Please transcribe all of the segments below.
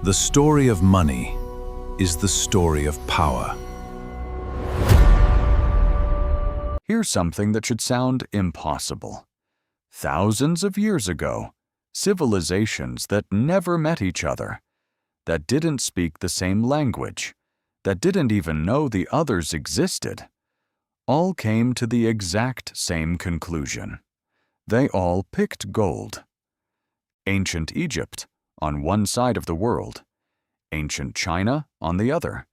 The story of money is the story of power. Here's something that should sound impossible. Thousands of years ago, civilizations that never met each other, that didn't speak the same language, that didn't even know the others existed, all came to the exact same conclusion. They all picked gold. Ancient Egypt on one side of the world, ancient China on the other.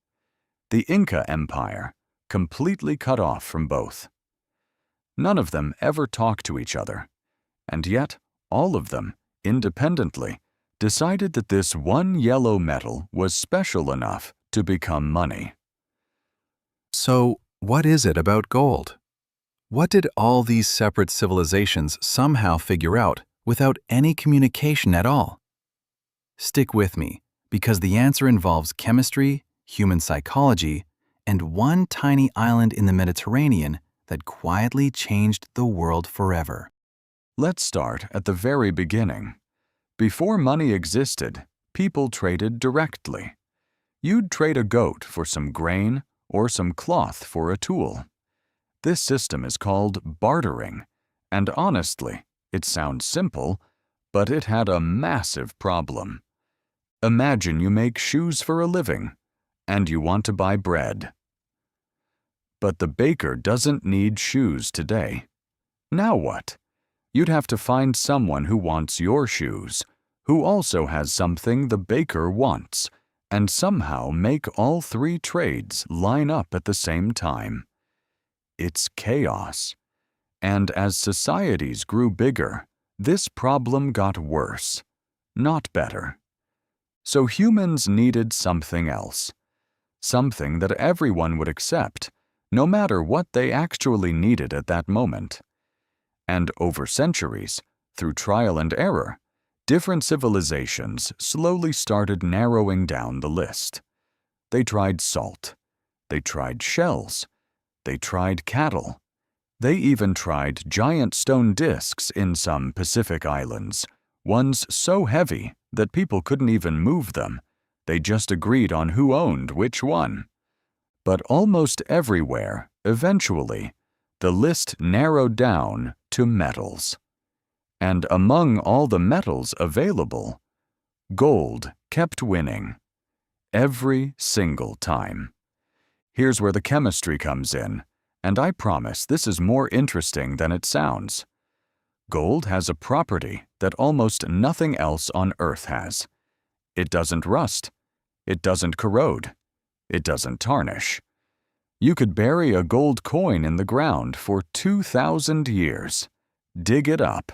The Inca Empire, completely cut off from both. None of them ever talked to each other, and yet all of them, independently, decided that this one yellow metal was special enough to become money. So, what is it about gold? What did all these separate civilizations somehow figure out without any communication at all? Stick with me, because the answer involves chemistry, human psychology, and one tiny island in the Mediterranean that quietly changed the world forever. Let's start at the very beginning. Before money existed, people traded directly. You'd trade a goat for some grain or some cloth for a tool. This system is called bartering, and honestly, it sounds simple, but it had a massive problem. Imagine you make shoes for a living, and you want to buy bread. But the baker doesn't need shoes today. Now what? You'd have to find someone who wants your shoes, who also has something the baker wants, and somehow make all three trades line up at the same time. It's chaos. And as societies grew bigger, this problem got worse, not better. So humans needed something else, something that everyone would accept, no matter what they actually needed at that moment. And over centuries, through trial and error, different civilizations slowly started narrowing down the list. They tried salt. They tried shells. They tried cattle. They even tried giant stone discs in some Pacific islands, ones so heavy that people couldn't even move them. They just agreed on who owned which one. But almost everywhere, eventually, the list narrowed down to metals. And among all the metals available, gold kept winning. Every single time. Here's where the chemistry comes in, and I promise this is more interesting than it sounds. Gold has a property that almost nothing else on Earth has. It doesn't rust. It doesn't corrode. It doesn't tarnish. You could bury a gold coin in the ground for 2,000 years, dig it up,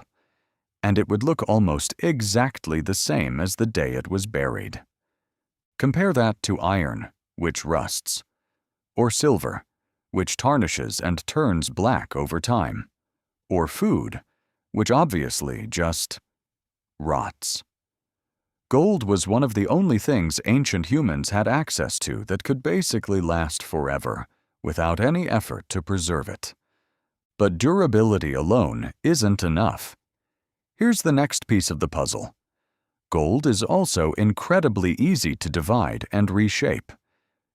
and it would look almost exactly the same as the day it was buried. Compare that to iron, which rusts, or silver, which tarnishes and turns black over time, or food, which obviously just rots. Gold was one of the only things ancient humans had access to that could basically last forever, without any effort to preserve it. But durability alone isn't enough. Here's the next piece of the puzzle. Gold is also incredibly easy to divide and reshape.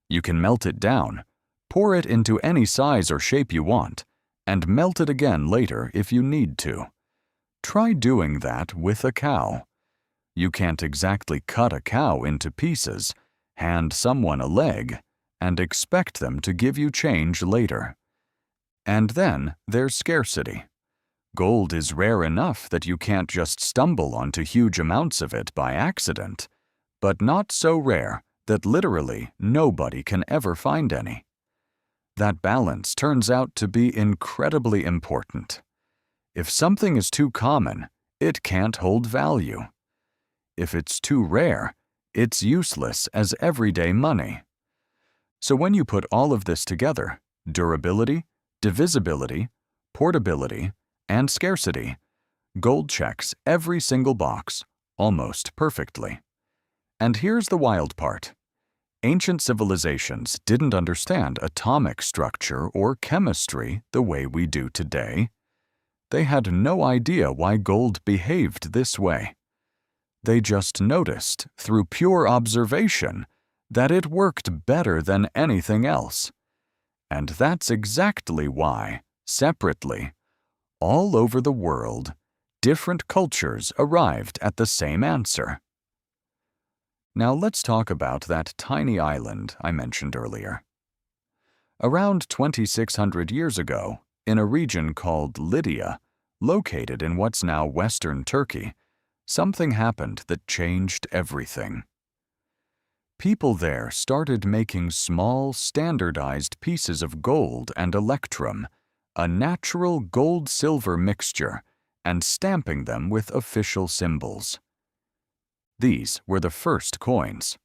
You can melt it down, pour it into any size or shape you want, and melt it again later if you need to. Try doing that with a cow. You can't exactly cut a cow into pieces, hand someone a leg, and expect them to give you change later. And then there's scarcity. Gold is rare enough that you can't just stumble onto huge amounts of it by accident, but not so rare that literally nobody can ever find any. That balance turns out to be incredibly important. If something is too common, it can't hold value. If it's too rare, it's useless as everyday money. So when you put all of this together, durability, divisibility, portability, and scarcity, gold checks every single box almost perfectly. And here's the wild part. Ancient civilizations didn't understand atomic structure or chemistry the way we do today. They had no idea why gold behaved this way. They just noticed, through pure observation, that it worked better than anything else. And that's exactly why, separately, all over the world, different cultures arrived at the same answer. Now let's talk about that tiny island I mentioned earlier. Around 2,600 years ago, in a region called Lydia, located in what's now western Turkey, something happened that changed everything. People there started making small, standardized pieces of gold and electrum, a natural gold-silver mixture, and stamping them with official symbols. These were the first coins.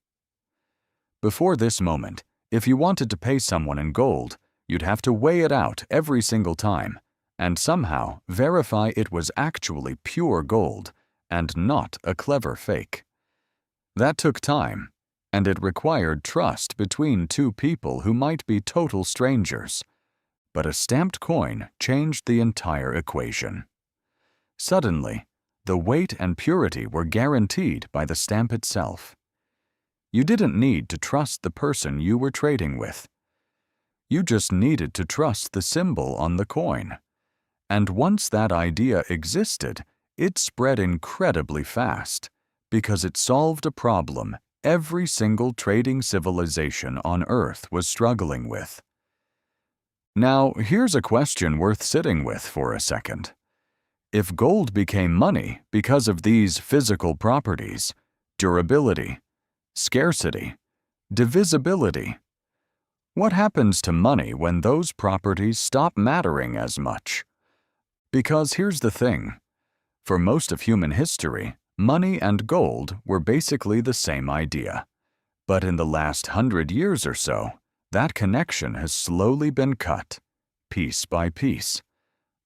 Before this moment, if you wanted to pay someone in gold, you'd have to weigh it out every single time, and somehow verify it was actually pure gold and not a clever fake. That took time, and it required trust between two people who might be total strangers. But a stamped coin changed the entire equation. Suddenly, the weight and purity were guaranteed by the stamp itself. You didn't need to trust the person you were trading with. You just needed to trust the symbol on the coin. And once that idea existed, it spread incredibly fast, because it solved a problem every single trading civilization on Earth was struggling with. Now, here's a question worth sitting with for a second. If gold became money because of these physical properties, durability, scarcity, divisibility, what happens to money when those properties stop mattering as much? Because here's the thing. For most of human history, money and gold were basically the same idea. But in the last 100 years or so, that connection has slowly been cut, piece by piece.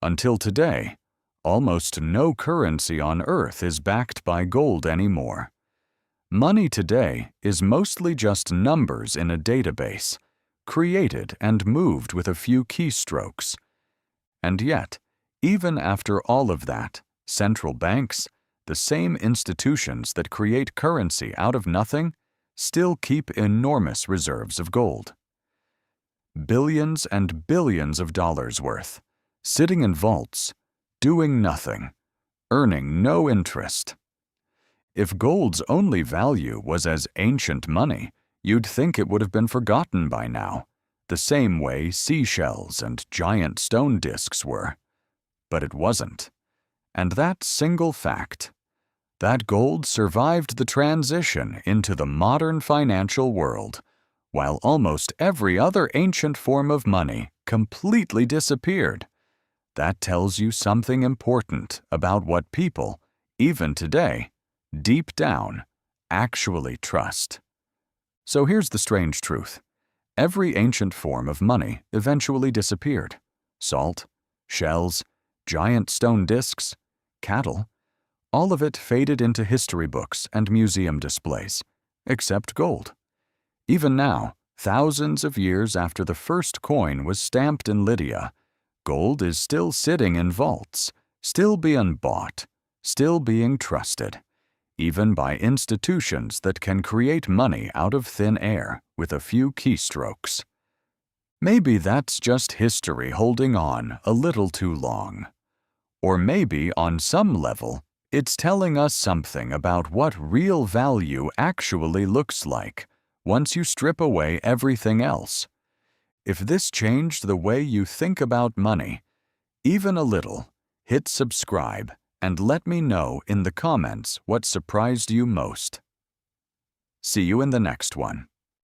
Until today, almost no currency on Earth is backed by gold anymore. Money today is mostly just numbers in a database, created and moved with a few keystrokes. And yet, even after all of that, central banks, the same institutions that create currency out of nothing, still keep enormous reserves of gold. Billions and billions of dollars worth, sitting in vaults, doing nothing, earning no interest. If gold's only value was as ancient money, you'd think it would have been forgotten by now, the same way seashells and giant stone discs were. But it wasn't. And that single fact, that gold survived the transition into the modern financial world, while almost every other ancient form of money completely disappeared. That tells you something important about what people, even today, deep down, actually trust. So here's the strange truth. Every ancient form of money eventually disappeared. Salt, shells, giant stone discs, cattle, all of it faded into history books and museum displays, except gold. Even now, thousands of years after the first coin was stamped in Lydia, gold is still sitting in vaults, still being bought, still being trusted, even by institutions that can create money out of thin air with a few keystrokes. Maybe that's just history holding on a little too long. Or maybe, on some level, it's telling us something about what real value actually looks like once you strip away everything else. If this changed the way you think about money, even a little, hit subscribe and let me know in the comments what surprised you most. See you in the next one.